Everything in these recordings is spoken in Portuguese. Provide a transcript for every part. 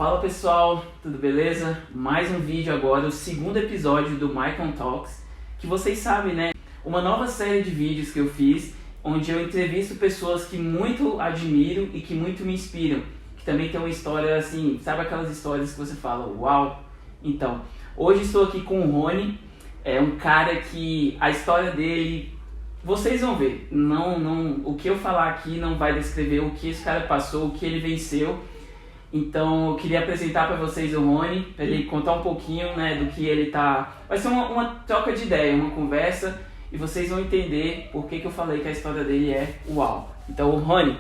Fala pessoal, tudo beleza? Mais um vídeo agora, o segundo episódio do Maicon Talks, que vocês sabem, né? Uma nova série de vídeos que eu fiz, onde eu entrevisto pessoas que muito admiro e que muito me inspiram, que também tem uma história assim, sabe aquelas histórias que você fala, uau? Então, hoje estou aqui com o Rony, é um cara que a história dele, vocês vão ver, o que eu falar aqui não vai descrever o que esse cara passou, o que ele venceu. Então eu queria apresentar para vocês o Rony, para ele contar um pouquinho, né, do que ele tá... Vai ser uma troca de ideia, uma conversa, e vocês vão entender por que eu falei que a história dele é uau. Então, Rony,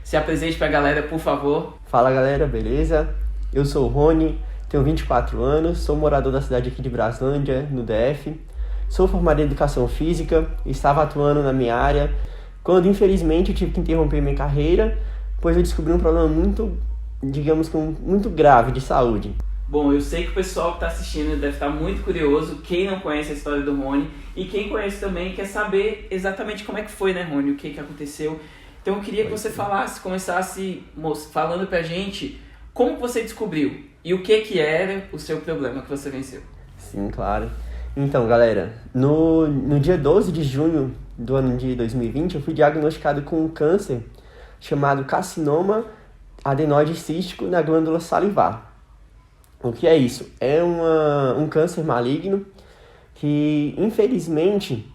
se apresente para a galera, por favor. Fala galera, beleza? Eu sou o Rony, tenho 24 anos, sou morador da cidade aqui de Braslândia, no DF. Sou formado em Educação Física, estava atuando na minha área, quando infelizmente eu tive que interromper minha carreira, pois eu descobri um problema muito grave de saúde. Bom, eu sei que o pessoal que está assistindo deve estar muito curioso, quem não conhece a história do Rony, e quem conhece também quer saber exatamente como é que foi, né, Rony, o que aconteceu. Então eu queria que você começasse falando pra gente como você descobriu e o que era o seu problema que você venceu. Sim, claro. Então, galera, no dia 12 de junho do ano de 2020, eu fui diagnosticado com um câncer chamado carcinoma adenoide cístico na glândula salivar. O que é isso? É um câncer maligno que, infelizmente,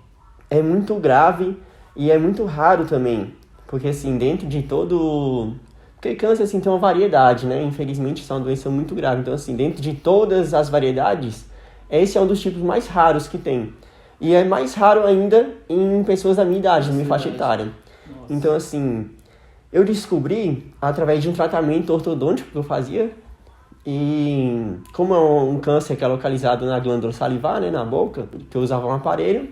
é muito grave e é muito raro também. Porque, assim, dentro de todo... Porque câncer, assim, tem uma variedade, né? Infelizmente, isso é uma doença muito grave. Então, assim, dentro de todas as variedades, esse é um dos tipos mais raros que tem. E é mais raro ainda em pessoas da minha idade, da minha faixa etária. Nossa. Então, assim... Eu descobri através de um tratamento ortodôntico que eu fazia, e como é um câncer que é localizado na glândula salivar, né, na boca, que eu usava um aparelho,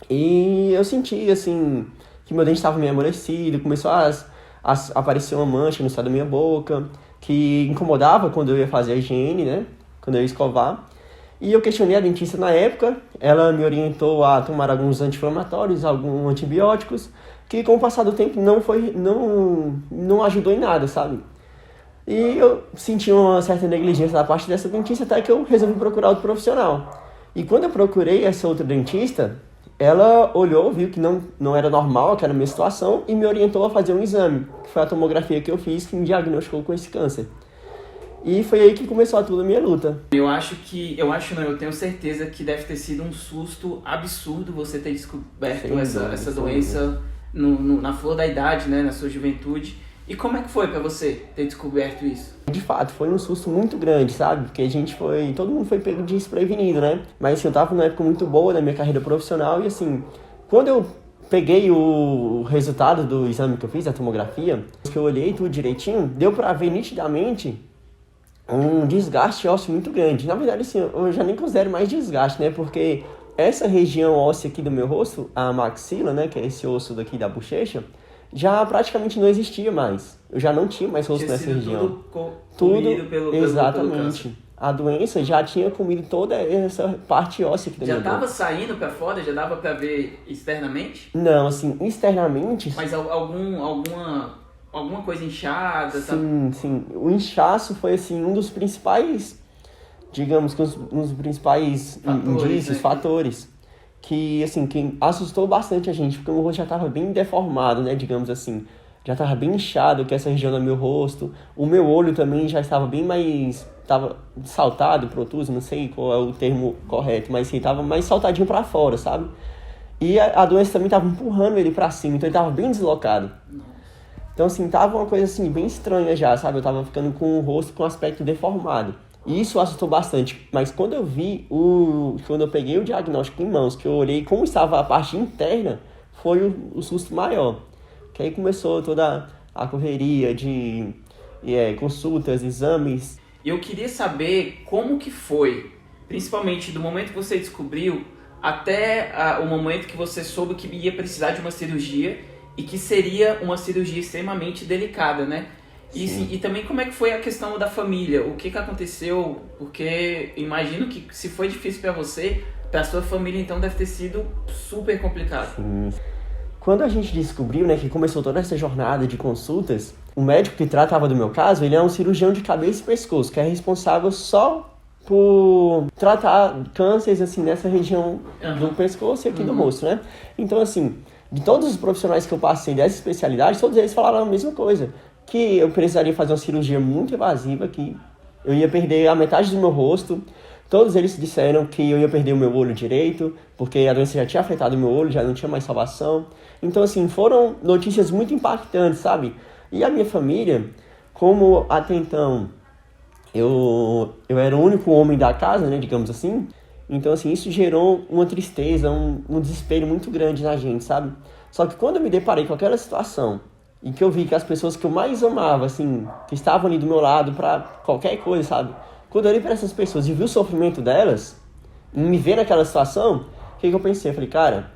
e eu senti, assim, que meu dente estava meio amolecido, começou a aparecer uma mancha no céu da minha boca, que incomodava quando eu ia fazer a higiene, né, quando eu ia escovar. E eu questionei a dentista na época, ela me orientou a tomar alguns anti-inflamatórios, alguns antibióticos, que com o passar do tempo não ajudou em nada, sabe? E eu senti uma certa negligência da parte dessa dentista, até que eu resolvi procurar outro profissional. E quando eu procurei essa outra dentista, ela olhou, viu que não era normal aquela minha situação e me orientou a fazer um exame, que foi a tomografia que eu fiz, que me diagnosticou com esse câncer. E foi aí que começou toda a minha luta. Eu tenho certeza que deve ter sido um susto absurdo você ter descoberto essa doença na flor da idade, né, na sua juventude. E como é que foi pra você ter descoberto isso? De fato, foi um susto muito grande, sabe? Porque todo mundo foi pego desprevenido, né? Mas assim, eu tava numa época muito boa da minha carreira profissional e assim, quando eu peguei o resultado do exame que eu fiz, a tomografia, que eu olhei tudo direitinho, deu pra ver nitidamente um desgaste ósseo muito grande. Na verdade, assim, eu já nem considero mais desgaste, né? Porque essa região óssea aqui do meu rosto, a maxila, né? Que é esse osso daqui da bochecha, já praticamente não existia mais. Eu já não tinha mais rosto nessa região. Tudo pelo exatamente. A doença já tinha comido toda essa parte óssea aqui da minha boca. Já tava saindo pra fora? Já dava pra ver externamente? Não, assim, externamente... Mas alguma coisa inchada? Sim. O inchaço foi, assim, um dos principais, digamos que um dos principais indícios, fatores, que, assim, que assustou bastante a gente, porque o meu rosto já estava bem deformado, né, digamos assim. Já estava bem inchado, que essa região do meu rosto. O meu olho também já estava bem mais... Estava saltado, protuso, não sei qual é o termo correto, mas assim, estava mais saltadinho para fora, sabe? E a doença também estava empurrando ele para cima, então ele estava bem deslocado. Então, assim, tava uma coisa, assim, bem estranha já, sabe? Eu tava ficando com o rosto com aspecto deformado. E isso assustou bastante. Mas quando eu peguei o diagnóstico em mãos, que eu olhei como estava a parte interna, foi o susto maior. Que aí começou toda a correria de consultas, exames. Eu queria saber como que foi, principalmente do momento que você descobriu até o momento que você soube que ia precisar de uma cirurgia e que seria uma cirurgia extremamente delicada, né? E também como é que foi a questão da família, o que aconteceu, porque imagino que se foi difícil para você, para sua família então deve ter sido super complicado. Sim. Quando a gente descobriu, né, que começou toda essa jornada de consultas, O médico que tratava do meu caso, ele é um cirurgião de cabeça e pescoço, que é responsável só por tratar cânceres, assim, nessa região do pescoço e aqui do rosto, né? Então, assim, de todos os profissionais que eu passei dessa especialidade, todos eles falaram a mesma coisa, que eu precisaria fazer uma cirurgia muito invasiva, que eu ia perder a metade do meu rosto. Todos eles disseram que eu ia perder o meu olho direito, porque a doença já tinha afetado o meu olho, já não tinha mais salvação. Então, assim, foram notícias muito impactantes, sabe? E a minha família, como até então eu era o único homem da casa, né, digamos assim, então, assim, isso gerou uma tristeza, um desespero muito grande na gente, sabe? Só que quando eu me deparei com aquela situação, e que eu vi que as pessoas que eu mais amava, assim, que estavam ali do meu lado pra qualquer coisa, sabe? Quando eu olhei para essas pessoas e vi o sofrimento delas, e me ver naquela situação, o que eu pensei? Eu falei, cara,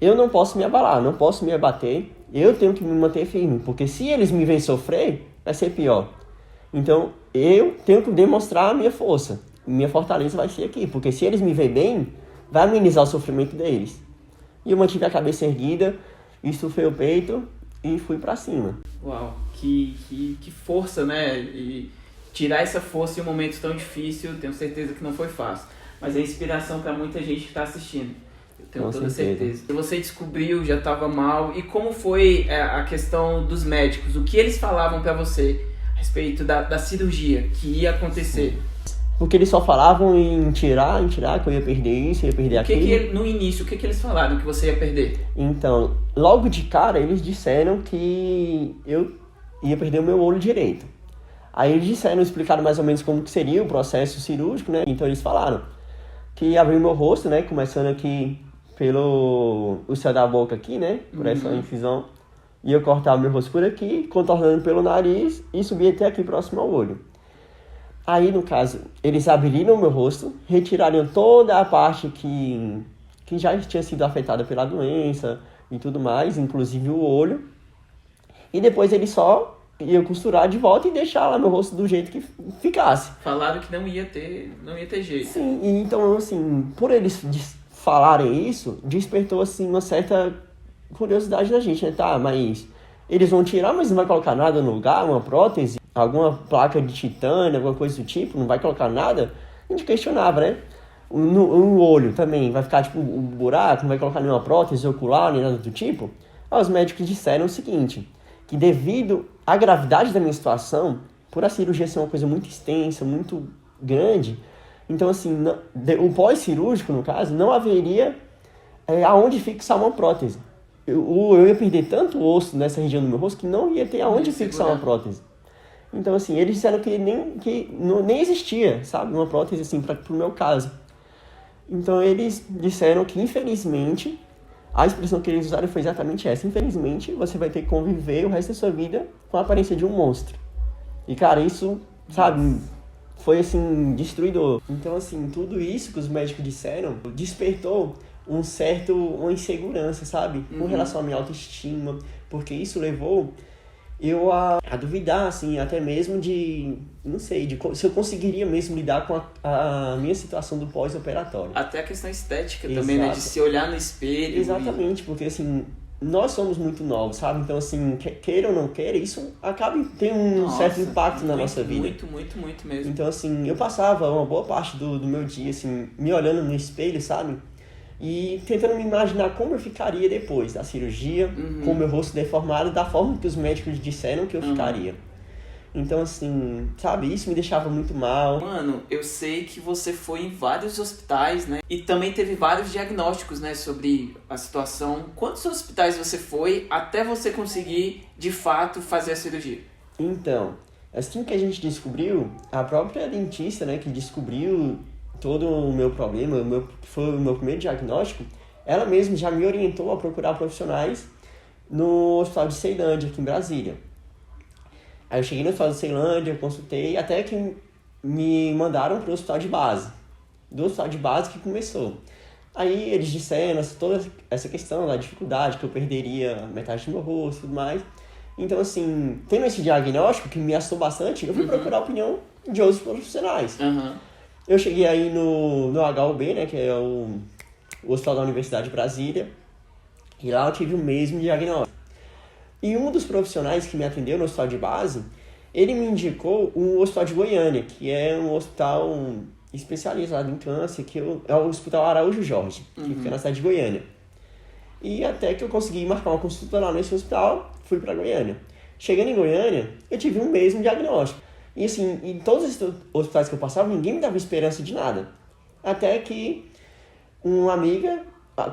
eu não posso me abalar, não posso me abater, eu tenho que me manter firme, porque se eles me veem sofrer, vai ser pior. Então, eu tenho que demonstrar a minha força, minha fortaleza vai ser aqui, porque se eles me veem bem, vai amenizar o sofrimento deles. E eu mantive a cabeça erguida, estufei o peito e fui pra cima. Uau, que força, né? E tirar essa força em um momento tão difícil, tenho certeza que não foi fácil. Mas é inspiração para muita gente que está assistindo. Eu tenho toda certeza. E você descobriu, já estava mal. E como foi a questão dos médicos? O que eles falavam para você a respeito da cirurgia que ia acontecer? Porque eles só falavam em tirar, que eu ia perder isso, ia perder aquilo. No início, o que eles falaram que você ia perder? Então, logo de cara, eles disseram que eu ia perder o meu olho direito. Aí eles explicaram mais ou menos como que seria o processo cirúrgico, né? Então eles falaram que ia abrir meu rosto, né? Começando aqui pelo céu da boca aqui, né? Por essa incisão. Ia cortar o meu rosto por aqui, contornando pelo nariz e subir até aqui próximo ao olho. Aí, no caso, eles abriram o meu rosto, retiraram toda a parte que já tinha sido afetada pela doença e tudo mais, inclusive o olho. E depois eles só iam costurar de volta e deixar lá meu rosto do jeito que ficasse. Falaram que não ia ter jeito. Sim, e então, assim, por eles falarem isso, despertou, assim, uma certa curiosidade na gente, né? Tá, mas eles vão tirar, mas não vai colocar nada no lugar, uma prótese? Alguma placa de titânio, alguma coisa do tipo, não vai colocar nada? A gente questionava, né? No olho também, vai ficar tipo um buraco, não vai colocar nenhuma prótese ocular, nem nada do tipo? Aí os médicos disseram o seguinte, que devido à gravidade da minha situação, por a cirurgia ser uma coisa muito extensa, muito grande, então assim, o pós-cirúrgico, no caso, não haveria aonde fixar uma prótese. Eu ia perder tanto osso nessa região do meu rosto que não ia ter aonde fixar uma prótese. Então, assim, eles disseram que nem existia, sabe, uma prótese, assim, pro meu caso. Então, eles disseram que, infelizmente, a expressão que eles usaram foi exatamente essa. Infelizmente, você vai ter que conviver o resto da sua vida com a aparência de um monstro. E, cara, isso, sabe, foi, assim, destruidor. Então, assim, tudo isso que os médicos disseram despertou uma insegurança, sabe, com relação à minha autoestima, porque isso levou eu a duvidar, assim, até mesmo não sei, se eu conseguiria mesmo lidar com a minha situação do pós-operatório. Até a questão estética também, né? De se olhar no espelho. Exatamente, porque, assim, nós somos muito novos, sabe? Então, assim, queira ou não queira, isso acaba tendo um certo impacto na nossa vida. Muito mesmo. Então, assim, eu passava uma boa parte do meu dia, assim, me olhando no espelho, sabe? E tentando me imaginar como eu ficaria depois da cirurgia, com o meu rosto deformado, da forma que os médicos disseram que eu ficaria. Então, assim, sabe, isso me deixava muito mal. Mano, eu sei que você foi em vários hospitais, né? E também teve vários diagnósticos, né, sobre a situação. Quantos hospitais você foi até você conseguir, de fato, fazer a cirurgia? Então, assim que a gente descobriu, a própria dentista, né, que descobriu todo o meu problema, foi o meu primeiro diagnóstico, ela mesma já me orientou a procurar profissionais no Hospital de Ceilândia, aqui em Brasília. Aí eu cheguei no Hospital de Ceilândia, consultei, até que me mandaram para o Hospital de Base. Do Hospital de Base que começou. Aí eles disseram toda essa questão da dificuldade, que eu perderia metade do meu rosto e tudo mais. Então, assim, tendo esse diagnóstico, que me assustou bastante, eu fui procurar a opinião de outros profissionais. Eu cheguei aí no HUB, né, que é o Hospital da Universidade de Brasília, e lá eu tive o mesmo diagnóstico. E um dos profissionais que me atendeu no hospital de base, ele me indicou o Hospital de Goiânia, que é um hospital especializado em câncer, é o Hospital Araújo Jorge, que fica na cidade de Goiânia. E até que eu consegui marcar uma consulta lá nesse hospital, fui para Goiânia. Chegando em Goiânia, eu tive um mesmo diagnóstico. E assim, em todos os hospitais que eu passava, ninguém me dava esperança de nada. Até que uma amiga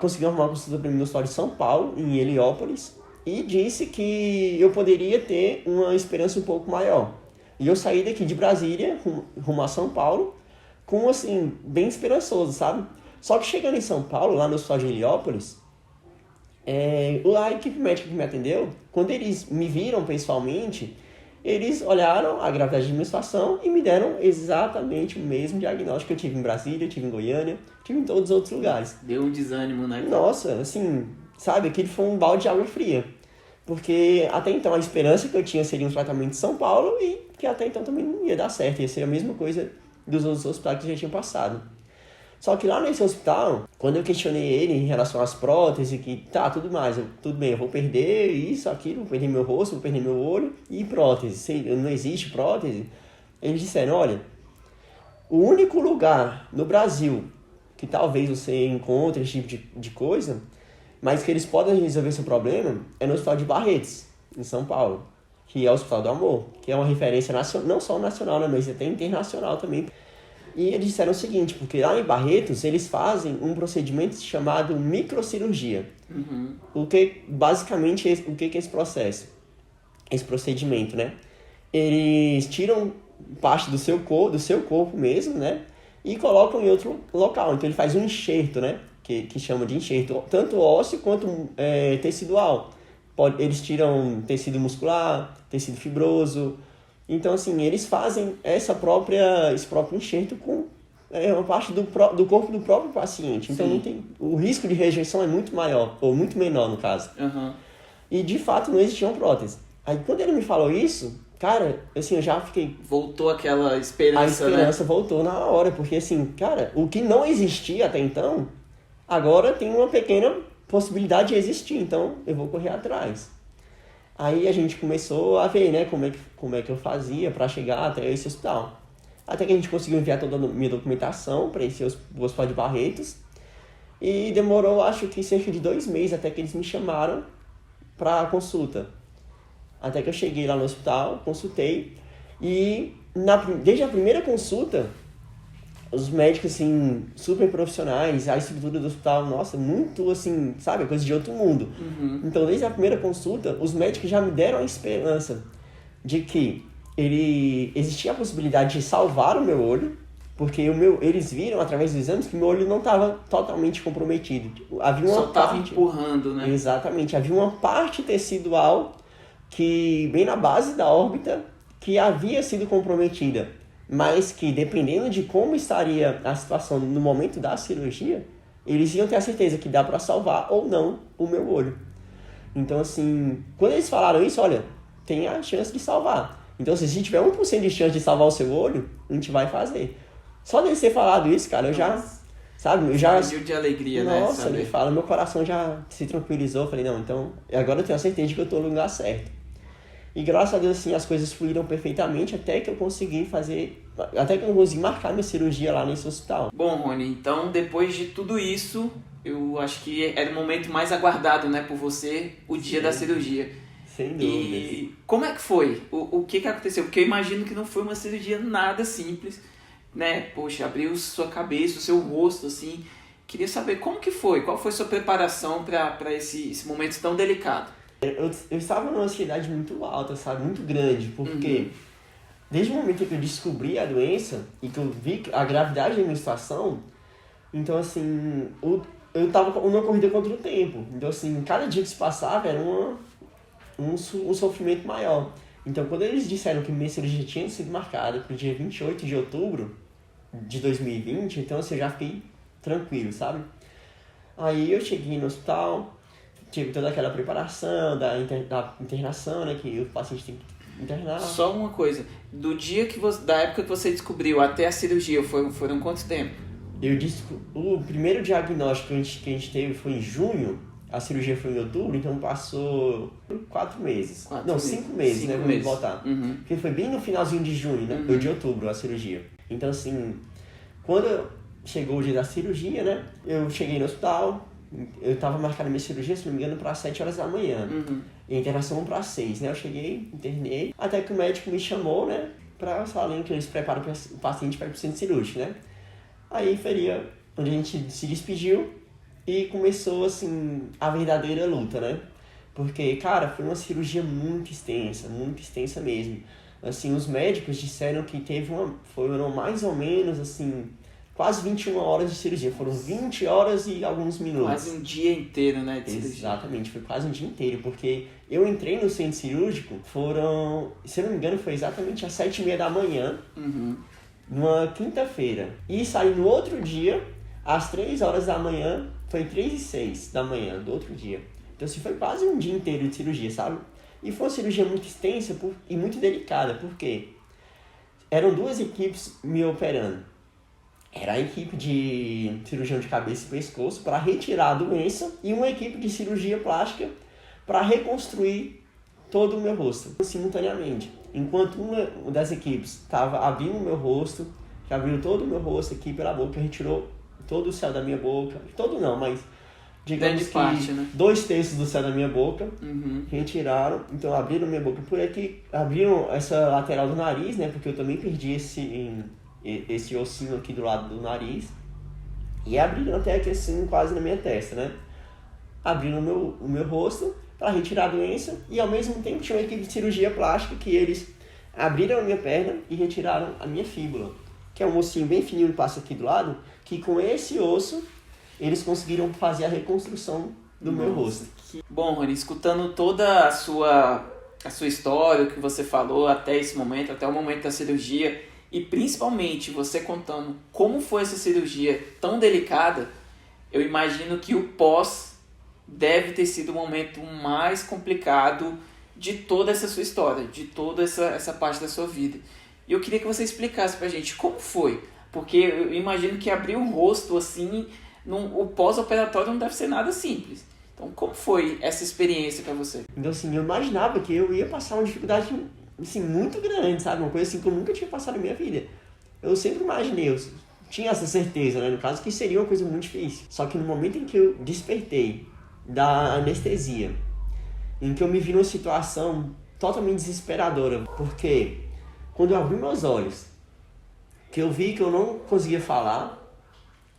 conseguiu arrumar uma consulta para mim no hospital de São Paulo, em Heliópolis, e disse que eu poderia ter uma esperança um pouco maior. E eu saí daqui de Brasília, rumo a São Paulo, com assim, bem esperançoso, sabe? Só que chegando em São Paulo, lá no hospital de Heliópolis, a equipe médica que me atendeu, quando eles me viram pessoalmente, eles olharam a gravidade da minha situação e me deram exatamente o mesmo diagnóstico que eu tive em Brasília, tive em Goiânia, tive em todos os outros lugares. Deu um desânimo, né? Nossa, assim, sabe, aquele foi um balde de água fria. Porque até então a esperança que eu tinha seria um tratamento em São Paulo e que até então também não ia dar certo, ia ser a mesma coisa dos outros hospitais que eu já tinha passado. Só que lá nesse hospital, quando eu questionei ele em relação às próteses, que tudo mais, tudo bem, eu vou perder isso, aquilo, vou perder meu rosto, vou perder meu olho, e prótese, não existe prótese. Eles disseram, olha, o único lugar no Brasil que talvez você encontre esse tipo de coisa, mas que eles podem resolver seu problema, é no Hospital de Barretos, em São Paulo, que é o Hospital do Amor, que é uma referência nacional, não só nacional, né, mas até internacional também. E eles disseram o seguinte, porque lá em Barretos eles fazem um procedimento chamado microcirurgia. O que, basicamente, o que é esse processo? Esse procedimento, né? Eles tiram parte do seu corpo mesmo, né? E colocam em outro local. Então ele faz um enxerto, né? Que chama de enxerto, tanto ósseo quanto tecidual. Eles tiram tecido muscular, tecido fibroso. Então, assim, eles fazem esse próprio enxerto com uma parte do corpo do próprio paciente. Então, o risco de rejeição é muito maior, ou muito menor, no caso. E, de fato, não existiam próteses. Aí, quando ele me falou isso, cara, assim, eu já fiquei... Voltou aquela esperança, A esperança, né? Voltou na hora, porque, assim, cara, o que não existia até então, agora tem uma pequena possibilidade de existir. Então, eu vou correr atrás. Aí a gente começou a ver, né, como é que eu fazia para chegar até esse hospital. Até que a gente conseguiu enviar toda a minha documentação para esse hospital de Barretos. E demorou, acho que cerca de 2 meses até que eles me chamaram para consulta. Até que eu cheguei lá no hospital, consultei. E desde a primeira consulta, os médicos, assim, super profissionais, a estrutura do hospital, nossa, muito, assim, sabe, coisa de outro mundo. Então, desde a primeira consulta, os médicos já me deram a esperança de que existia a possibilidade de salvar o meu olho, porque eles viram, através dos exames, que meu olho não estava totalmente comprometido. Havia uma Só estava empurrando, né? Exatamente. Havia uma parte tecidual bem na base da órbita, que havia sido comprometida, mas que, dependendo de como estaria a situação no momento da cirurgia, eles iam ter a certeza que dá para salvar ou não o meu olho. Então, assim, quando eles falaram isso, olha, tem a chance de salvar. Então, se tiver 1% de chance de salvar o seu olho, a gente vai fazer. Só deles ter falado isso, cara, eu já, sabe, eu já... de alegria, nossa, né? Ele fala, meu coração já se tranquilizou. Eu falei, não, então, agora eu tenho a certeza de que eu estou no lugar certo. E graças a Deus, assim, as coisas fluíram perfeitamente até que eu consegui marcar minha cirurgia lá nesse hospital. Bom, Rony, então depois de tudo isso, eu acho que era o momento mais aguardado, né, por você, o dia da cirurgia. Sem dúvida. E como é que foi? O que aconteceu? Porque eu imagino que não foi uma cirurgia nada simples, né? Poxa, abriu sua cabeça, o seu rosto, assim. Queria saber como que foi, qual foi a sua preparação para esse momento tão delicado? Eu estava numa ansiedade muito alta, sabe? Muito grande, porque desde o momento que eu descobri a doença e que eu vi a gravidade da minha situação, então, assim, eu estava numa corrida contra o tempo. Então, assim, cada dia que se passava era um sofrimento maior. Então, quando eles disseram que minha cirurgia tinha sido marcada para o dia 28 de outubro de 2020, então, assim, eu já fiquei tranquilo, sabe? Aí eu cheguei no hospital, tive toda aquela preparação da internação, né, que o paciente tem que internar. Só uma coisa, da época que você descobriu até a cirurgia, foram quanto tempo? O primeiro diagnóstico que a gente teve foi em junho, A cirurgia foi em outubro, então passou 4 meses. 5 meses, né? Vamos botar. Porque foi bem no finalzinho de junho, né? Ou de outubro a cirurgia. Então, assim, quando chegou o dia da cirurgia, né? Eu cheguei no hospital, eu tava marcando minha cirurgia, se não me engano, para 7 horas da manhã. E a internação para 6, né? Eu cheguei, internei, até que o médico me chamou, né? Pra falar que eles preparam o paciente para o centro cirúrgico, né? Aí foi onde a gente se despediu e começou, assim, a verdadeira luta, né? Porque, cara, foi uma cirurgia muito extensa mesmo. Assim, os médicos disseram que foram mais ou menos, assim, quase 21 horas de cirurgia. Foram 20 horas e alguns minutos. Quase um dia inteiro, né, de cirurgia. Exatamente, foi quase um dia inteiro, porque eu entrei no centro cirúrgico, se eu não me engano, foi exatamente às 7h30 da manhã, numa quinta-feira. E saí no outro dia, às 3 horas da manhã, foi 3h06 da manhã do outro dia. Então, assim, foi quase um dia inteiro de cirurgia, sabe? E foi uma cirurgia muito extensa e muito delicada, porque eram 2 equipes me operando. Era a equipe de cirurgião de cabeça e pescoço para retirar a doença e uma equipe de cirurgia plástica para reconstruir todo o meu rosto simultaneamente. Enquanto uma das equipes estava abrindo o meu rosto, que abriu todo o meu rosto aqui pela boca, retirou todo o céu da minha boca, todo não, mas digamos que parte, né? 2/3 do céu da minha boca, retiraram, então abriram minha boca por aqui, abriram essa lateral do nariz, né, porque eu também perdi esse ossinho aqui do lado do nariz, e abriram até aqui assim, quase na minha testa, né, abriram o meu rosto para retirar a doença, e ao mesmo tempo tinha uma equipe de cirurgia plástica que eles abriram a minha perna e retiraram a minha fíbula, que é um ossinho bem fininho que passa aqui do lado, que com esse osso eles conseguiram fazer a reconstrução do meu rosto. Bom, Rony, escutando toda a sua história, o que você falou até esse momento, até o momento da cirurgia, e principalmente você contando como foi essa cirurgia tão delicada, eu imagino que o pós deve ter sido o momento mais complicado de toda essa sua história, de toda essa parte da sua vida. E eu queria que você explicasse pra gente como foi, porque eu imagino que abrir o rosto assim, o pós-operatório não deve ser nada simples. Então, como foi essa experiência pra você? Então, assim, eu imaginava que eu ia passar uma dificuldade, assim, muito grande, sabe? Uma coisa assim que eu nunca tinha passado na minha vida. Eu sempre imaginei, eu tinha essa certeza, né? No caso, que seria uma coisa muito difícil. Só que no momento em que eu despertei da anestesia, em que eu me vi numa situação totalmente desesperadora, porque quando eu abri meus olhos, que eu vi que eu não conseguia falar,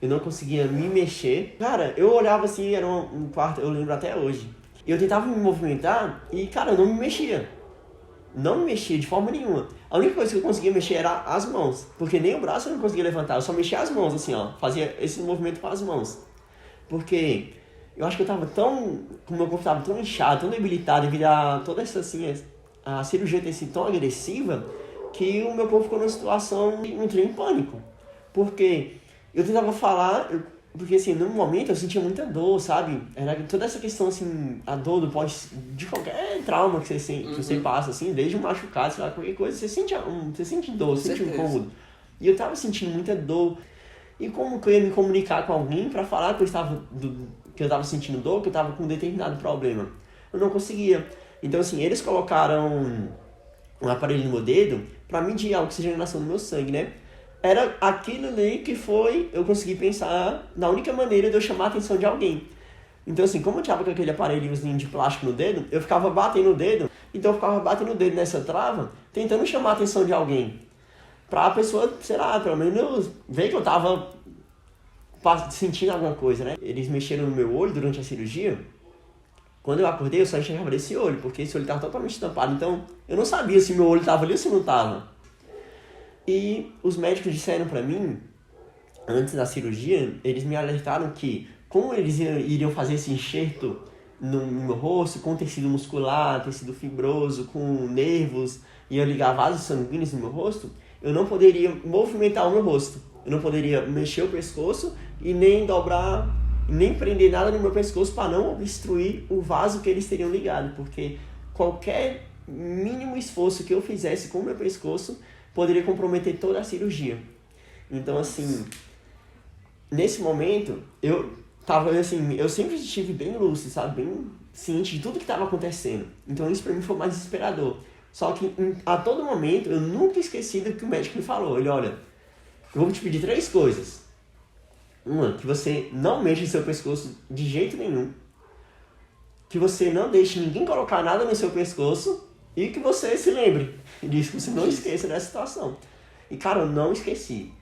eu não conseguia me mexer. Cara, eu olhava assim, era um quarto, eu lembro até hoje. Eu tentava me movimentar e, cara, eu não me mexia. Não me mexia de forma nenhuma. A única coisa que eu conseguia mexer era as mãos. Porque nem o braço eu não conseguia levantar, eu só mexia as mãos, assim, ó. Fazia esse movimento com as mãos. Porque eu acho que eu tava como meu corpo tava tão inchado, tão debilitado, devido a toda essa, assim, a cirurgia ter sido tão agressiva, que o meu corpo ficou numa situação, entrei em pânico. Porque eu tentava falar, porque assim, no momento eu sentia muita dor, sabe? Era toda essa questão, assim, a dor de qualquer trauma que você passa, assim, desde um machucado, sei lá, qualquer coisa, você sente dor, você sente um incômodo. E eu tava sentindo muita dor. E como que eu ia me comunicar com alguém pra falar que eu tava sentindo dor, que eu tava com um determinado problema? Eu não conseguia. Então, assim, eles colocaram um aparelho no meu dedo pra medir a oxigenação do meu sangue, né? Era aquilo ali que eu consegui pensar na única maneira de eu chamar a atenção de alguém. Então, assim, como eu tava com aquele aparelhozinho de plástico no dedo, eu ficava batendo o dedo, então eu ficava batendo o dedo nessa trava, tentando chamar a atenção de alguém. Pra pessoa, sei lá, pelo menos ver que eu tava sentindo alguma coisa, né? Eles mexeram no meu olho durante a cirurgia. Quando eu acordei, eu só enxergava desse olho, porque esse olho tava totalmente tampado. Então, eu não sabia se meu olho tava ali ou se não tava. E os médicos disseram pra mim, antes da cirurgia, eles me alertaram que, como eles iriam fazer esse enxerto no meu rosto, com tecido muscular, tecido fibroso, com nervos, iam ligar vasos sanguíneos no meu rosto, eu não poderia movimentar o meu rosto. Eu não poderia mexer o pescoço e nem dobrar, nem prender nada no meu pescoço para não obstruir o vaso que eles teriam ligado, porque qualquer mínimo esforço que eu fizesse com o meu pescoço poderia comprometer toda a cirurgia. Então, assim, nesse momento, eu tava assim, eu sempre estive bem lúcido, sabe? Bem ciente de tudo que estava acontecendo. Então isso pra mim foi mais desesperador. Só que a todo momento eu nunca esqueci do que o médico me falou. Ele, olha, eu vou te pedir 3 coisas. Uma, que você não mexa em seu pescoço de jeito nenhum. Que você não deixe ninguém colocar nada no seu pescoço. E que você se lembre disso, que você não esqueça dessa situação. E cara, eu não esqueci.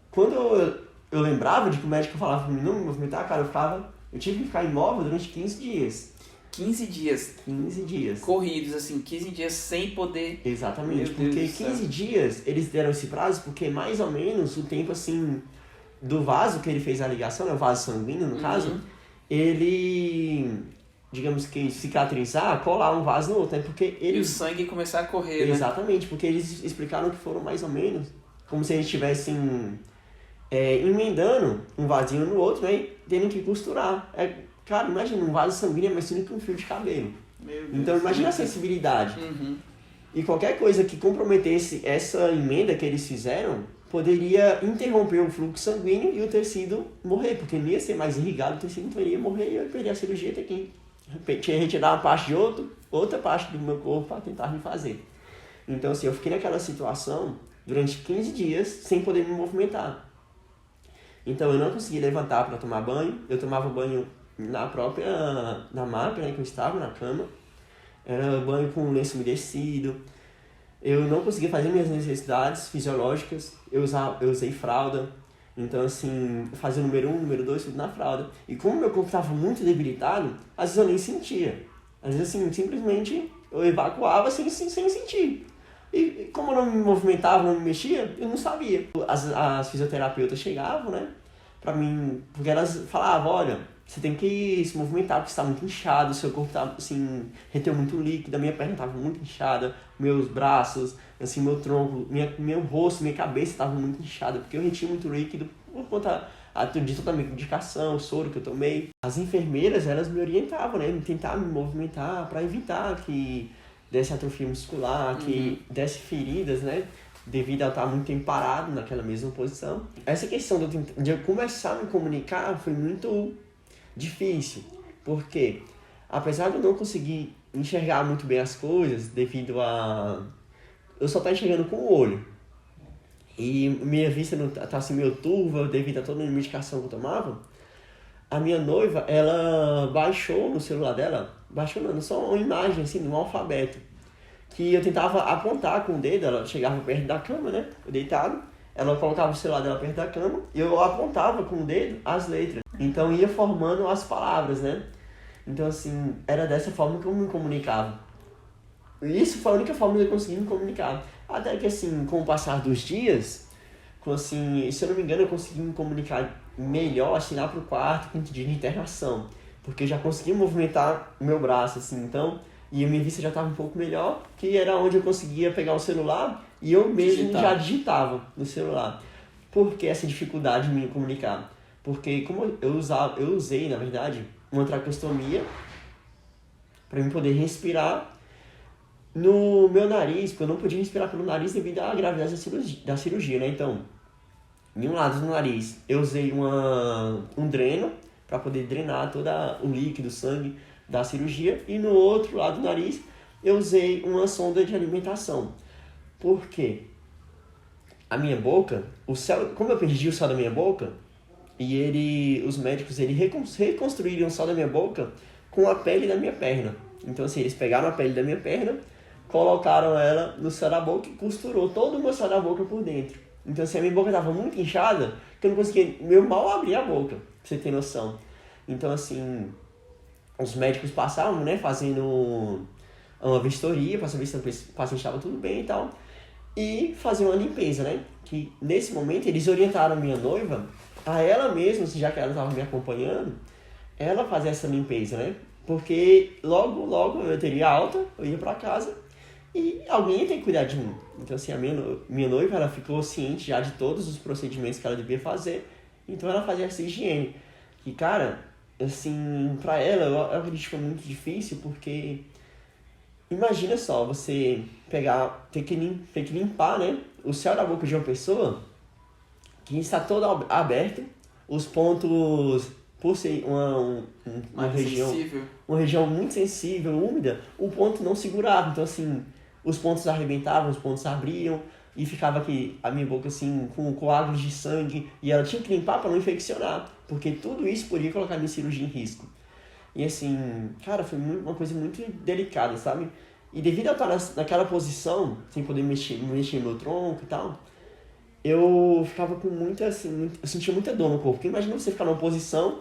Quando eu lembrava de que o médico falava pra mim não me movimentar, cara, eu tive que ficar imóvel durante 15 dias. 15 dias? 15 dias. Corridos, assim, 15 dias sem poder... Exatamente, porque 15 dias eles deram esse prazo porque mais ou menos o tempo, assim, do vaso que ele fez a ligação, né, o vaso sanguíneo, no caso, ele, digamos que cicatrizar, colar um vaso no outro, né, porque ele... E o sangue começar a correr, né? Exatamente, porque eles explicaram que foram mais ou menos como se eles estivessem emendando um vasinho no outro, né, e tendo que costurar. Cara, imagina, um vaso sanguíneo é mais fino que um fio de cabelo. Então imagina a sensibilidade. E qualquer coisa que comprometesse essa emenda que eles fizeram poderia interromper o fluxo sanguíneo e o tecido morrer, porque não ia ser mais irrigado, o tecido então iria morrer e eu ia perder a cirurgia até que tinha que retirar uma parte de outra parte do meu corpo para tentar refazer. Então assim, eu fiquei naquela situação durante 15 dias sem poder me movimentar. Então eu não conseguia levantar para tomar banho, eu tomava banho na maca, né, que eu estava na cama, era banho com lenço umedecido, eu não conseguia fazer minhas necessidades fisiológicas, eu usei fralda, então assim, eu fazia o número 1, número 2, tudo na fralda, e como meu corpo estava muito debilitado, às vezes eu nem sentia, às vezes assim, simplesmente eu evacuava sem sentir. E como eu não me movimentava, não me mexia, eu não sabia. As fisioterapeutas chegavam, né, pra mim, porque elas falavam, olha, você tem que se movimentar porque você está muito inchado, seu corpo tá, assim, reteu muito líquido, a minha perna estava muito inchada, meus braços, assim, meu tronco, meu rosto, minha cabeça estava muito inchada, porque eu retinha muito líquido por conta de toda a medicação, o soro que eu tomei. As enfermeiras, elas me orientavam, né, tentar me movimentar para evitar que desse atrofia muscular, que desse feridas, né, devido a eu estar muito tempo parado naquela mesma posição. Essa questão de eu começar a me comunicar foi muito difícil, porque apesar de eu não conseguir enxergar muito bem as coisas, devido a... eu só estou enxergando com o olho, e minha vista não tá assim meio turva, devido a toda a medicação que eu tomava, a minha noiva, ela baixou no celular dela, só uma imagem assim, de um alfabeto, que eu tentava apontar com o dedo, ela chegava perto da cama, né, eu deitado, ela colocava o celular dela perto da cama, e eu apontava com o dedo as letras. Então ia formando as palavras, né? Então assim, era dessa forma que eu me comunicava. E isso foi a única forma de eu conseguir me comunicar. Até que assim, com o passar dos dias, assim, se eu não me engano, eu consegui me comunicar melhor, assim, lá pro quarto, quinto dia de internação. Porque eu já conseguia movimentar o meu braço, assim, então... E a minha vista já estava um pouco melhor, que era onde eu conseguia pegar o celular e eu mesmo já digitava no celular. Por que essa dificuldade de me comunicar? Porque como eu usei, na verdade, uma tracostomia para eu poder respirar no meu nariz, porque eu não podia respirar pelo nariz devido à gravidade da cirurgia, né? Então, em um lado do nariz, eu usei um dreno para poder drenar todo o líquido, o sangue da cirurgia, e no outro lado do nariz, eu usei uma sonda de alimentação. Por quê? A minha boca, como eu perdi o céu da minha boca, e os médicos reconstruíram o céu da minha boca com a pele da minha perna. Então assim, eles pegaram a pele da minha perna, colocaram ela no céu da boca e costurou todo o meu céu da boca por dentro. Então assim, a minha boca estava muito inchada, que eu não conseguia, eu mal abrir a boca, pra você ter noção. Então assim, os médicos passavam, né, fazendo uma vistoria para saber se o paciente estava tudo bem e tal, e faziam uma limpeza, né, que nesse momento eles orientaram a minha noiva a ela mesma, já que ela estava me acompanhando, ela fazer essa limpeza, né, porque logo eu teria alta, eu ia para casa e alguém ia ter que cuidar de mim. Então assim, a minha noiva, ela ficou ciente já de todos os procedimentos que ela devia fazer, então ela fazia essa higiene, que cara, assim, pra ela, eu acredito que foi muito difícil, porque imagina só, você ter que limpar, né, o céu da boca de uma pessoa que está todo aberto, os pontos, por ser uma região, sensível. uma região muito sensível, úmida, o ponto não segurava. Então, assim, os pontos arrebentavam, os pontos abriam e ficava aqui a minha boca, assim, com coágulos de sangue. E ela tinha que limpar para não infeccionar, porque tudo isso podia colocar minha cirurgia em risco. E, assim, cara, foi uma coisa muito delicada, sabe? E devido a eu estar naquela posição, sem poder mexer meu tronco e tal, eu ficava com eu sentia muita dor no corpo. Porque imagina você ficar numa posição,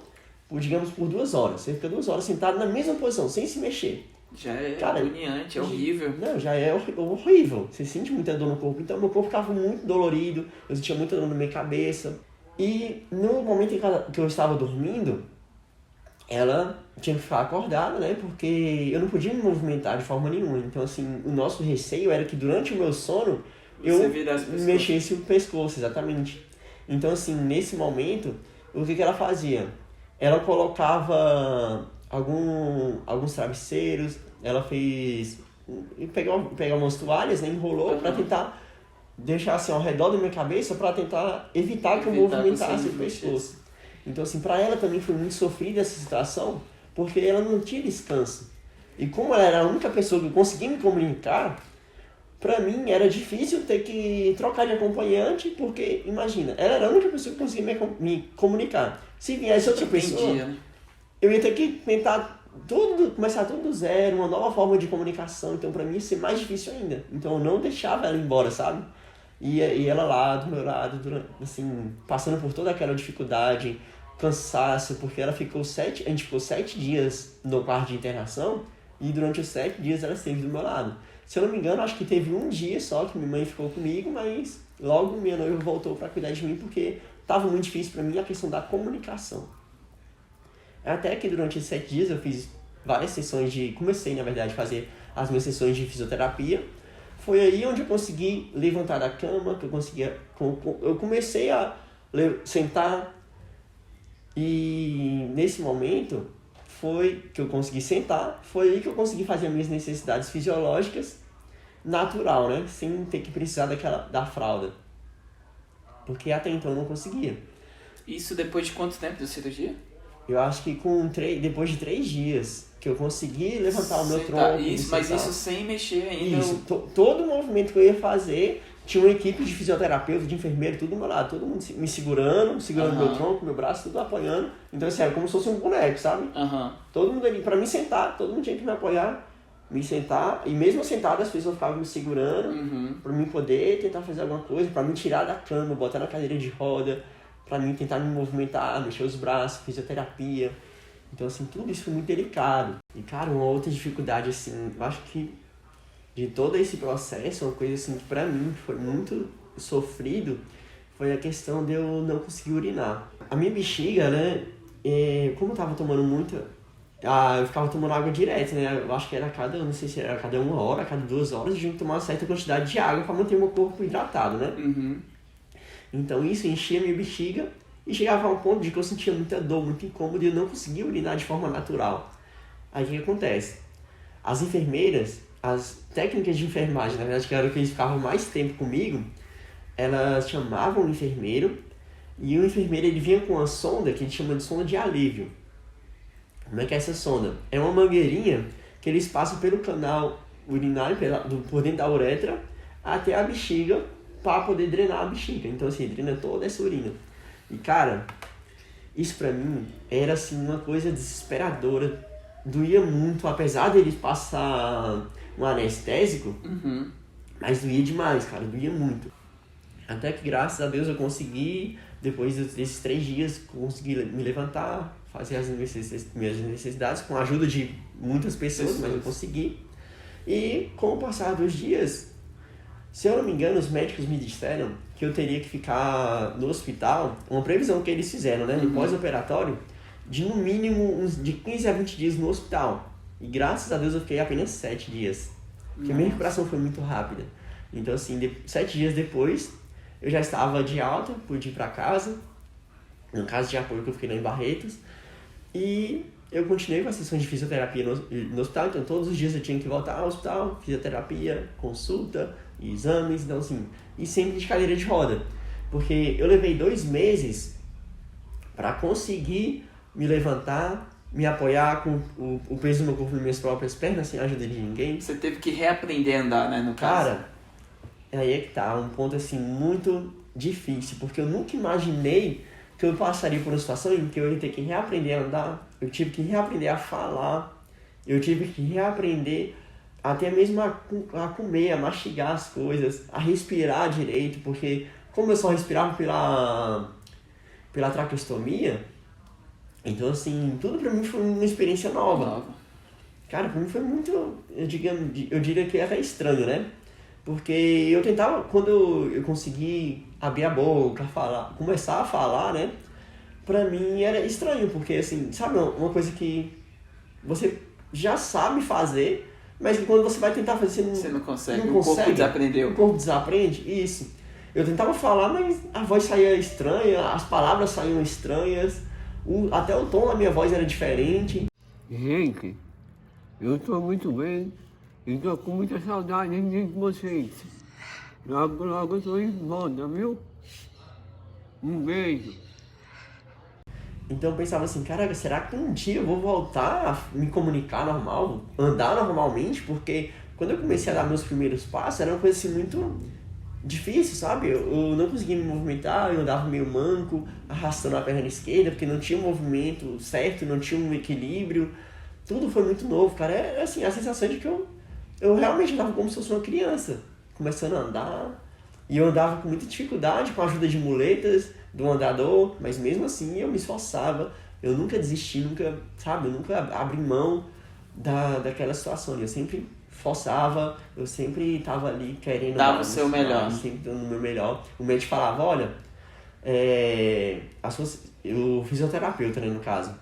digamos, por 2 horas. Você fica 2 horas sentado na mesma posição, sem se mexer. Já é Cara, agoniante, é horrível. Não, já é horrível. Você sente muita dor no corpo. Então, meu corpo ficava muito dolorido, eu sentia muita dor na minha cabeça. E no momento em que eu estava dormindo, ela tinha que ficar acordada, né? Porque eu não podia me movimentar de forma nenhuma. Então, assim, o nosso receio era que durante o meu sono eu mexesse o pescoço, exatamente. Então, assim, nesse momento, o que ela fazia? Ela colocava alguns travesseiros, ela fez... Pegou umas toalhas, né? Enrolou para tentar deixar assim ao redor da minha cabeça para tentar evitar que eu movimentasse o pescoço. Então, assim, para ela também foi muito sofrida essa situação, porque ela não tinha descanso. E como ela era a única pessoa que eu conseguia me comunicar, para mim era difícil ter que trocar de acompanhante, porque, imagina, ela era a única pessoa que conseguia me comunicar. Se viesse outra pessoa, eu ia ter que tentar começar tudo do zero, uma nova forma de comunicação. Então, para mim, ia ser mais difícil ainda. Então, eu não deixava ela ir embora, sabe? E ela lá, do meu lado, assim, passando por toda aquela dificuldade, cansaço, porque a gente ficou 7 dias no quarto de internação, e durante os 7 dias ela esteve do meu lado. Se eu não me engano, acho que teve um dia só que minha mãe ficou comigo, mas logo minha noiva voltou para cuidar de mim, porque estava muito difícil para mim a questão da comunicação. Até que durante esses 7 dias eu fiz várias sessões comecei, na verdade, a fazer as minhas sessões de fisioterapia. Foi aí onde eu consegui levantar da cama, que eu comecei a sentar, e nesse momento foi que eu consegui sentar, foi aí que eu consegui fazer as minhas necessidades fisiológicas natural, né? Sem ter que precisar da fralda. Porque até então eu não conseguia. Isso depois de quanto tempo da cirurgia? Eu acho que depois de 3 dias que eu consegui levantar o meu tronco. Mas isso sem mexer ainda. Isso, todo o movimento que eu ia fazer, tinha uma equipe de fisioterapeuta, de enfermeiro, tudo do meu lado, todo mundo me segurando meu tronco, meu braço, tudo apoiando. Então, assim, era como se fosse um boneco, sabe? Todo mundo ali, pra me sentar, todo mundo tinha que me apoiar, me sentar, e mesmo sentado as pessoas ficavam me segurando, pra mim poder tentar fazer alguma coisa, pra me tirar da cama, botar na cadeira de roda, pra mim tentar me movimentar, mexer os braços, fisioterapia. Então, assim, tudo isso foi muito delicado. E, cara, uma outra dificuldade, assim, eu acho que de todo esse processo, uma coisa, assim, que pra mim foi muito sofrido, foi a questão de eu não conseguir urinar. A minha bexiga, né, como eu tava tomando eu ficava tomando água direto, né, eu acho que era não sei se era cada 1 hora, cada 2 horas, eu tinha que tomar uma certa quantidade de água pra manter meu corpo hidratado, né. Então, isso enchia minha bexiga, e chegava a um ponto de que eu sentia muita dor, muito incômodo, e eu não conseguia urinar de forma natural. Aí o que acontece? As enfermeiras, as técnicas de enfermagem, na verdade, que era o que eles ficavam mais tempo comigo, elas chamavam o enfermeiro, e o enfermeiro ele vinha com uma sonda que ele chama de sonda de alívio. Como é que é essa sonda? É uma mangueirinha que eles passam pelo canal urinário, por dentro da uretra, até a bexiga, para poder drenar a bexiga. Então, assim, drena toda essa urina. E, cara, isso pra mim era, assim, uma coisa desesperadora. Doía muito, apesar deles passar um anestésico, mas doía demais, cara, doía muito. Até que, graças a Deus, eu consegui, depois desses 3 dias, consegui me levantar, fazer as minhas necessidades, com a ajuda de muitas pessoas, mas eu consegui. E, com o passar dos dias, se eu não me engano, os médicos me disseram que eu teria que ficar no hospital, uma previsão que eles fizeram, né, no pós-operatório, de no mínimo de 15 a 20 dias no hospital. E graças a Deus eu fiquei apenas 7 dias. Porque a minha recuperação foi muito rápida. Então, assim, 7 dias depois, eu já estava de alta, pude ir para casa, no caso de apoio que eu fiquei lá em Barretos. E eu continuei com as sessões de fisioterapia no hospital. Então, todos os dias eu tinha que voltar ao hospital, fisioterapia, consulta, exames, então, assim, e sempre de cadeira de roda. Porque eu levei 2 meses para conseguir me levantar, me apoiar com o peso do meu corpo nas minhas próprias pernas, sem a ajuda de ninguém. Você teve que reaprender a andar, né, no caso? Cara, aí é que tá, um ponto assim muito difícil, porque eu nunca imaginei que eu passaria por uma situação em que eu ia ter que reaprender a andar, eu tive que reaprender a falar, eu tive que reaprender até mesmo a comer, a mastigar as coisas, a respirar direito, porque como eu só respirava pela traqueostomia, então assim, tudo pra mim foi uma experiência nova. Cara, pra mim foi muito, eu diria que era estranho, né? Porque eu tentava, quando eu consegui abrir a boca, começar a falar, né? Pra mim era estranho, porque assim, sabe uma coisa que você já sabe fazer, mas que quando você vai tentar fazer, você não consegue. O corpo desaprendeu. O corpo desaprende, isso. Eu tentava falar, mas a voz saía estranha, as palavras saíam estranhas, até o tom da minha voz era diferente. Gente, eu estou muito bem e estou com muita saudade de vocês. Logo, logo eu estou de volta, viu? Um beijo. Então eu pensava assim, caraca, será que um dia eu vou voltar a me comunicar normal, andar normalmente? Porque quando eu comecei a dar meus primeiros passos, era uma coisa assim muito difícil, sabe? Eu não conseguia me movimentar, eu andava meio manco, arrastando a perna esquerda, porque não tinha um movimento certo, não tinha um equilíbrio. Tudo foi muito novo, cara. É assim, a sensação de que eu realmente andava como se fosse uma criança, começando a andar. E eu andava com muita dificuldade, com a ajuda de muletas, do andador, mas mesmo assim eu me esforçava. Eu nunca desisti, nunca, sabe? Eu nunca abri mão daquela situação. Eu sempre forçava, eu sempre estava ali querendo... Dava o seu melhor. Sempre dando o meu melhor. O médico falava, olha, eu fisioterapeuta, né, no caso.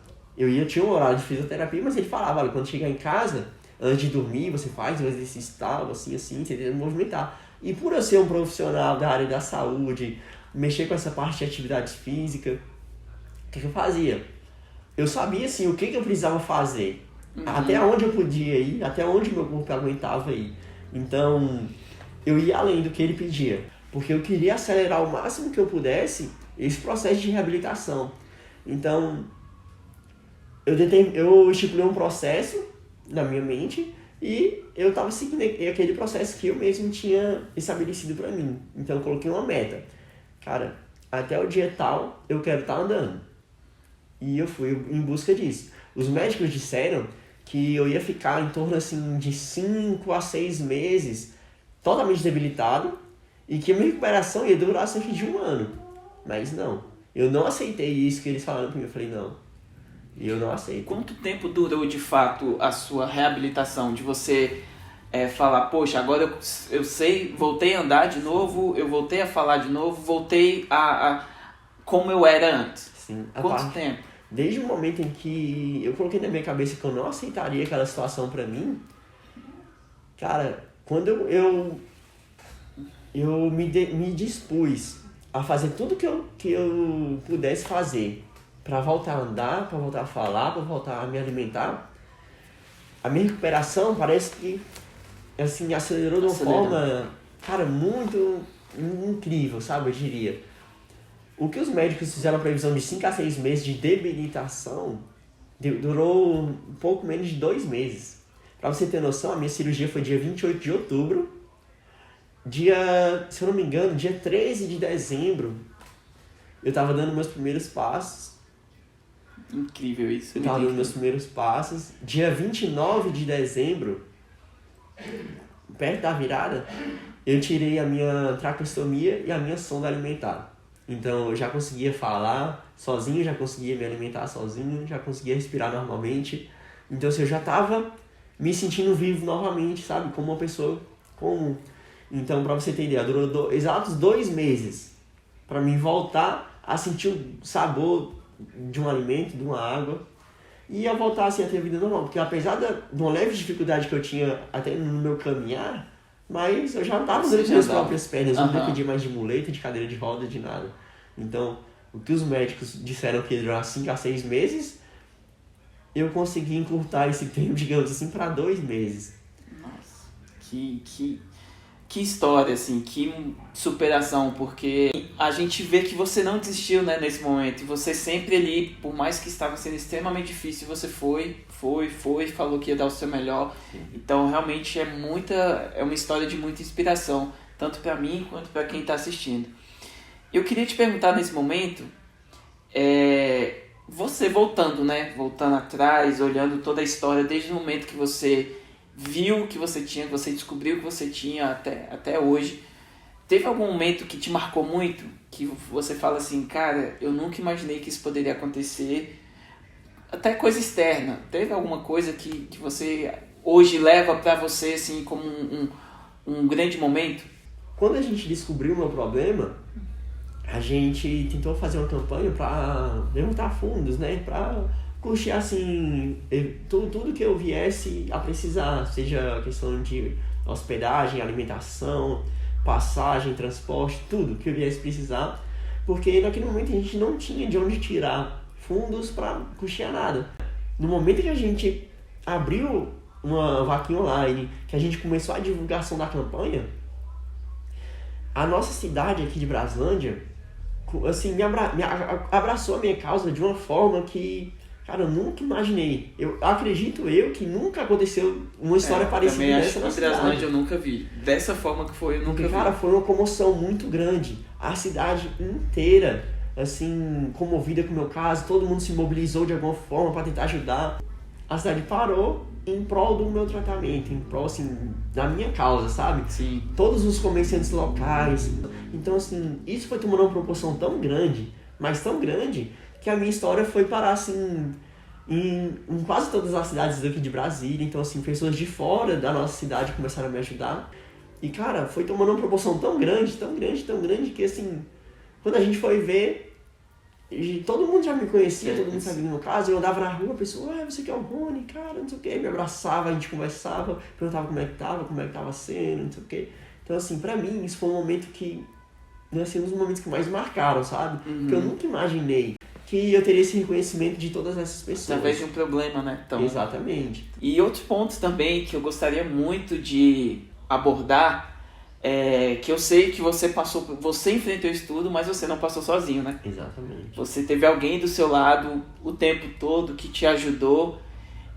Tinha um horário de fisioterapia, mas ele falava, olha, quando chegar em casa, antes de dormir, você faz um exercício tal, assim, você tenta movimentar. E por eu ser um profissional da área da saúde, mexer com essa parte de atividade física, o que eu fazia? Eu sabia, assim, o que eu precisava fazer. Até onde eu podia ir, até onde meu corpo aguentava ir. Então, eu ia além do que ele pedia. Porque eu queria acelerar o máximo que eu pudesse esse processo de reabilitação. Então, eu estipulei um processo na minha mente e eu estava seguindo aquele processo que eu mesmo tinha estabelecido para mim. Então, eu coloquei uma meta. Cara, até o dia tal, eu quero estar andando. E eu fui em busca disso. Os médicos disseram que eu ia ficar em torno assim, de 5 a 6 meses totalmente debilitado e que a minha recuperação ia durar cerca de 1 ano. Mas não, eu não aceitei isso que eles falaram para mim. Eu falei, não, eu não aceito. Quanto tempo durou de fato a sua reabilitação? De você falar, poxa, agora eu sei, voltei a andar de novo, eu voltei a falar de novo, voltei a como eu era antes. Sim, quanto tempo? Desde o momento em que eu coloquei na minha cabeça que eu não aceitaria aquela situação pra mim, cara, quando eu me dispus a fazer tudo que eu pudesse fazer pra voltar a andar, pra voltar a falar, pra voltar a me alimentar, a minha recuperação parece que assim, acelerou de uma forma, cara, muito incrível, sabe, eu diria. O que os médicos fizeram a previsão de 5 a 6 meses de debilitação durou um pouco menos de 2 meses. Pra você ter noção, a minha cirurgia foi dia 28 de outubro. Se eu não me engano, dia 13 de dezembro, eu tava dando meus primeiros passos. Incrível isso. Eu tava dando meus primeiros passos. Dia 29 de dezembro, perto da virada, eu tirei a minha traqueostomia e a minha sonda alimentar. Então eu já conseguia falar sozinho, já conseguia me alimentar sozinho, já conseguia respirar normalmente. Então assim, eu já estava me sentindo vivo novamente, sabe? Como uma pessoa comum. Então, para você ter ideia, durou exatos 2 meses para mim voltar a sentir o sabor de um alimento, de uma água. E a voltar assim, a ter vida normal. Porque apesar de uma leve dificuldade que eu tinha até no meu caminhar, mas eu já estava andando com minhas próprias pernas, eu não dependia mais de muleta, de cadeira de roda, de nada. Então, o que os médicos disseram que ia durar 5 a 6 meses, eu consegui encurtar esse tempo, digamos assim, para 2 meses. Nossa, que Que história, assim, que superação, porque a gente vê que você não desistiu, né, nesse momento. E você sempre ali, por mais que estava sendo extremamente difícil, você foi, falou que ia dar o seu melhor. Então, realmente é uma história de muita inspiração, tanto para mim quanto para quem está assistindo. Eu queria te perguntar nesse momento, você voltando atrás, olhando toda a história, desde o momento que você viu que você tinha, que você descobriu que você tinha até hoje, teve algum momento que te marcou muito, que você fala assim, cara, eu nunca imaginei que isso poderia acontecer, até coisa externa, teve alguma coisa que você hoje leva pra você assim como um grande momento? Quando a gente descobriu o meu problema, a gente tentou fazer uma campanha para levantar fundos, né, para custear assim tudo que eu viesse a precisar, seja questão de hospedagem, alimentação, passagem, transporte, tudo que eu viesse precisar, porque naquele momento a gente não tinha de onde tirar fundos para custear nada. No momento que a gente abriu uma vaquinha online, que a gente começou a divulgação da campanha, a nossa cidade aqui de Braslândia, assim, abraçou a minha causa de uma forma que, cara, eu nunca imaginei. Eu acredito que nunca aconteceu uma história parecida dessa na cidade. Braslândia eu nunca vi. Dessa forma que foi, eu nunca vi. Cara, foi uma comoção muito grande. A cidade inteira, assim, comovida com o meu caso, todo mundo se mobilizou de alguma forma para tentar ajudar. A cidade parou em prol do meu tratamento, em prol, assim, da minha causa, sabe? Sim. Todos os comerciantes locais. Então, assim, isso foi tomando uma proporção tão grande, mas tão grande, que a minha história foi parar, assim, em quase todas as cidades daqui de Brasília. Então, assim, pessoas de fora da nossa cidade começaram a me ajudar. E, cara, foi tomando uma proporção tão grande, que, assim, quando a gente foi ver, todo mundo já me conhecia, todo mundo sabia do meu caso. Eu andava na rua, a pessoa, você que é o Rony, cara, não sei o quê. Me abraçava, a gente conversava, perguntava como é que tava sendo, não sei o quê. Então, assim, pra mim, isso foi um momento que, assim, um dos momentos que mais marcaram, sabe? Porque eu nunca imaginei que eu teria esse reconhecimento de todas essas pessoas. Através de um problema, né? Então, exatamente. E outros pontos também que eu gostaria muito de abordar, que eu sei que você enfrentou isso tudo, mas você não passou sozinho, né? Exatamente. Você teve alguém do seu lado o tempo todo que te ajudou,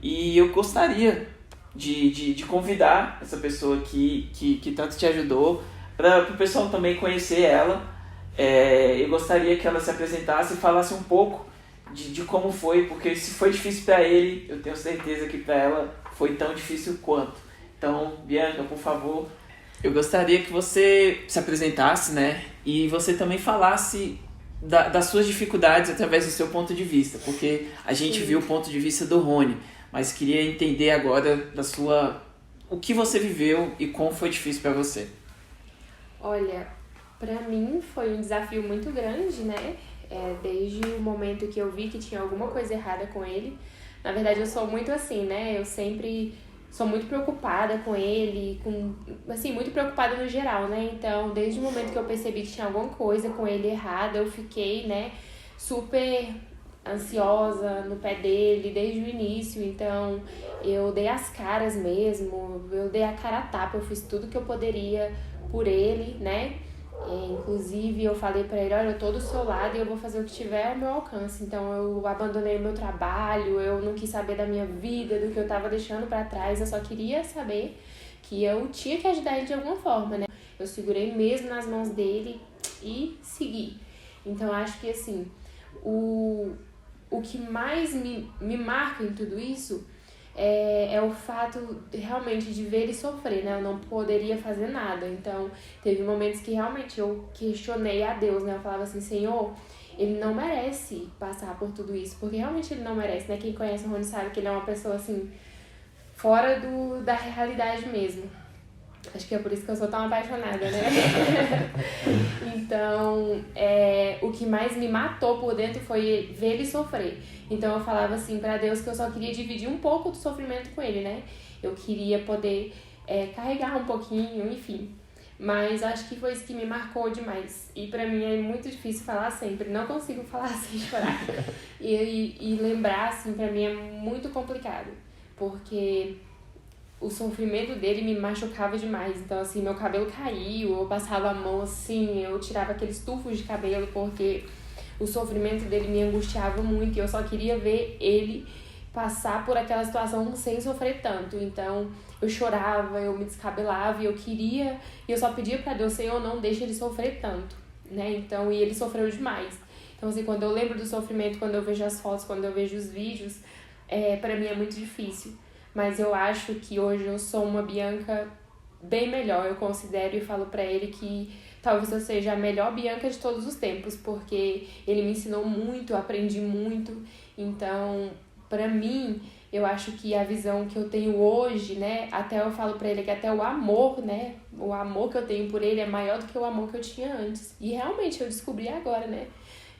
e eu gostaria de convidar essa pessoa que tanto te ajudou, para o pessoal também conhecer ela. Eu gostaria que ela se apresentasse e falasse um pouco de como foi, porque se foi difícil para ele, eu tenho certeza que para ela foi tão difícil quanto. Então, Bianca, por favor, eu gostaria que você se apresentasse, né? E você também falasse das suas dificuldades através do seu ponto de vista, porque a gente viu o ponto de vista do Rony, mas queria entender agora o que você viveu e como foi difícil para você. Olha, pra mim foi um desafio muito grande, né? Desde o momento que eu vi que tinha alguma coisa errada com ele. Na verdade, eu sou muito assim, né? Eu sempre sou muito preocupada com ele, muito preocupada no geral, né? Então, desde o momento que eu percebi que tinha alguma coisa com ele errada, eu fiquei, né, super ansiosa no pé dele desde o início. Então, eu dei as caras mesmo, eu dei a cara a tapa, eu fiz tudo que eu poderia por ele, né? Inclusive, eu falei pra ele, olha, eu tô do seu lado e eu vou fazer o que tiver ao meu alcance. Então, eu abandonei o meu trabalho, eu não quis saber da minha vida, do que eu tava deixando pra trás. Eu só queria saber que eu tinha que ajudar ele de alguma forma, né? Eu segurei mesmo nas mãos dele e segui. Então, acho que, assim, o que mais me marca em tudo isso é o fato realmente de ver ele sofrer, né? Eu não poderia fazer nada. Então, teve momentos que realmente eu questionei a Deus, né? Eu falava assim, Senhor, ele não merece passar por tudo isso, porque realmente ele não merece, né? Quem conhece o Rony sabe que ele é uma pessoa, assim, fora da realidade mesmo. Acho que é por isso que eu sou tão apaixonada, né? Então, o que mais me matou por dentro foi ver ele sofrer. Então, eu falava assim pra Deus que eu só queria dividir um pouco do sofrimento com ele, né? Eu queria poder carregar um pouquinho, enfim. Mas acho que foi isso que me marcou demais. E pra mim é muito difícil falar sempre. Não consigo falar sem chorar. E lembrar, assim, pra mim é muito complicado. Porque o sofrimento dele me machucava demais. Então, assim, meu cabelo caiu, eu passava a mão assim, eu tirava aqueles tufos de cabelo porque o sofrimento dele me angustiava muito e eu só queria ver ele passar por aquela situação sem sofrer tanto. Então, eu chorava, eu me descabelava e eu só pedia pra Deus, Senhor, não deixa ele sofrer tanto, né? Então, e ele sofreu demais. Então, assim, quando eu lembro do sofrimento, quando eu vejo as fotos, quando eu vejo os vídeos, pra mim é muito difícil. Mas eu acho que hoje eu sou uma Bianca bem melhor. Eu considero e falo pra ele que talvez eu seja a melhor Bianca de todos os tempos, porque ele me ensinou muito, eu aprendi muito. Então, pra mim, eu acho que a visão que eu tenho hoje, né, até eu falo pra ele que até o amor, né, o amor que eu tenho por ele é maior do que o amor que eu tinha antes. E realmente eu descobri agora, né,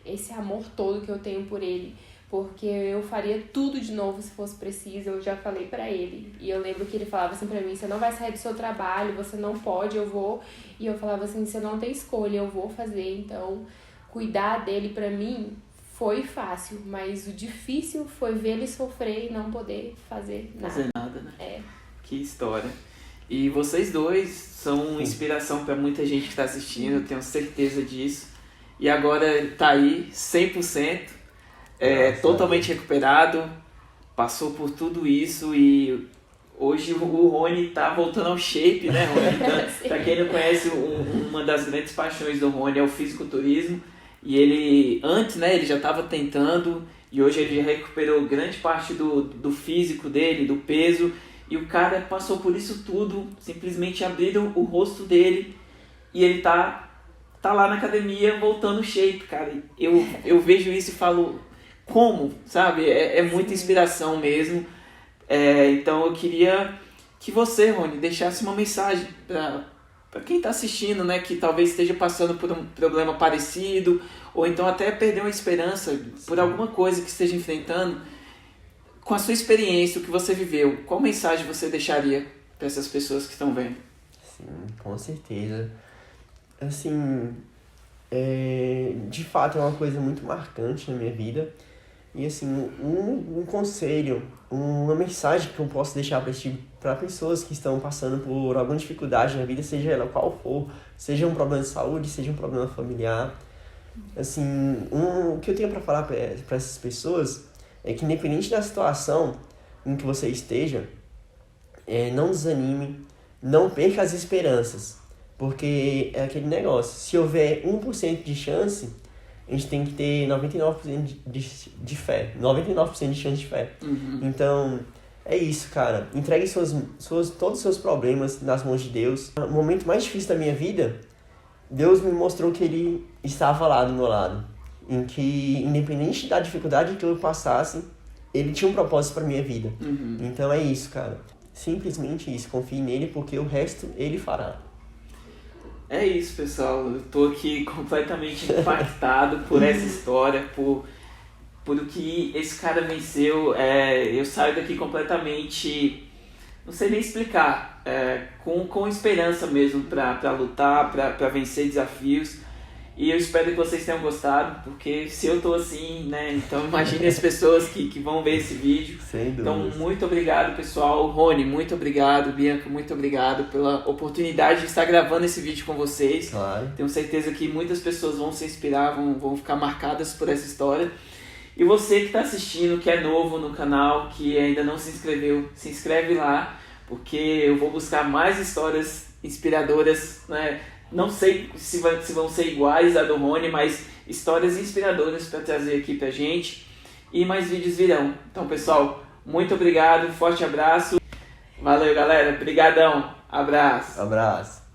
esse amor todo que eu tenho por ele. Porque eu faria tudo de novo se fosse preciso, eu já falei pra ele. E eu lembro que ele falava assim pra mim, você não vai sair do seu trabalho, você não pode, eu vou. E eu falava assim, você não tem escolha, eu vou fazer. Então, cuidar dele pra mim foi fácil, mas o difícil foi ver ele sofrer e não poder fazer nada. Fazer nada, né? É. Que história. E vocês dois são inspiração pra muita gente que tá assistindo, eu tenho certeza disso. E agora ele tá aí, 100%. Totalmente recuperado, passou por tudo isso e hoje o Rony tá voltando ao shape, né, Rony? Então, pra quem não conhece, uma das grandes paixões do Rony é o fisiculturismo e ele, antes, né, ele já estava tentando e hoje ele já recuperou grande parte do físico dele, do peso e o cara passou por isso tudo, simplesmente abriram o rosto dele e ele tá lá na academia voltando ao shape, cara. Eu vejo isso e falo... Como, sabe? É muita inspiração mesmo. Então eu queria que você, Rony, deixasse uma mensagem para quem está assistindo, né? Que talvez esteja passando por um problema parecido, ou então até perdeu a esperança por alguma coisa que esteja enfrentando. Com a sua experiência, o que você viveu, qual mensagem você deixaria para essas pessoas que estão vendo? Sim, com certeza. Assim, de fato é uma coisa muito marcante na minha vida. E assim, um conselho, uma mensagem que eu posso deixar para pessoas que estão passando por alguma dificuldade na vida, seja ela qual for, seja um problema de saúde, seja um problema familiar. Assim, o que eu tenho para falar para essas pessoas é que independente da situação em que você esteja, não desanime, não perca as esperanças, porque é aquele negócio, se houver 1% de chance... A gente tem que ter 99% de fé. 99% de chance de fé. Uhum. Então, é isso, cara. Entregue todos os seus problemas nas mãos de Deus. No momento mais difícil da minha vida, Deus me mostrou que Ele estava lá do meu lado. Em que, independente da dificuldade que eu passasse, Ele tinha um propósito para minha vida. Uhum. Então é isso, cara. Simplesmente isso. Confie nele, porque o resto Ele fará. É isso, pessoal. Eu tô aqui completamente impactado por essa história, por o que esse cara venceu. Eu saio daqui completamente, não sei nem explicar, com esperança mesmo para lutar, para vencer desafios. E eu espero que vocês tenham gostado, porque se eu tô assim, né, então imagine as pessoas que vão ver esse vídeo. Sem dúvida. Então, muito obrigado, pessoal. Rony, muito obrigado. Bianca, muito obrigado pela oportunidade de estar gravando esse vídeo com vocês. Claro. Tenho certeza que muitas pessoas vão se inspirar, vão ficar marcadas por essa história. E você que está assistindo, que é novo no canal, que ainda não se inscreveu, se inscreve lá, porque eu vou buscar mais histórias inspiradoras, né? Não sei se vão ser iguais a do Rony, mas histórias inspiradoras para trazer aqui pra gente. E mais vídeos virão. Então, pessoal, muito obrigado, forte abraço. Valeu, galera. Obrigadão. Abraço. Abraço.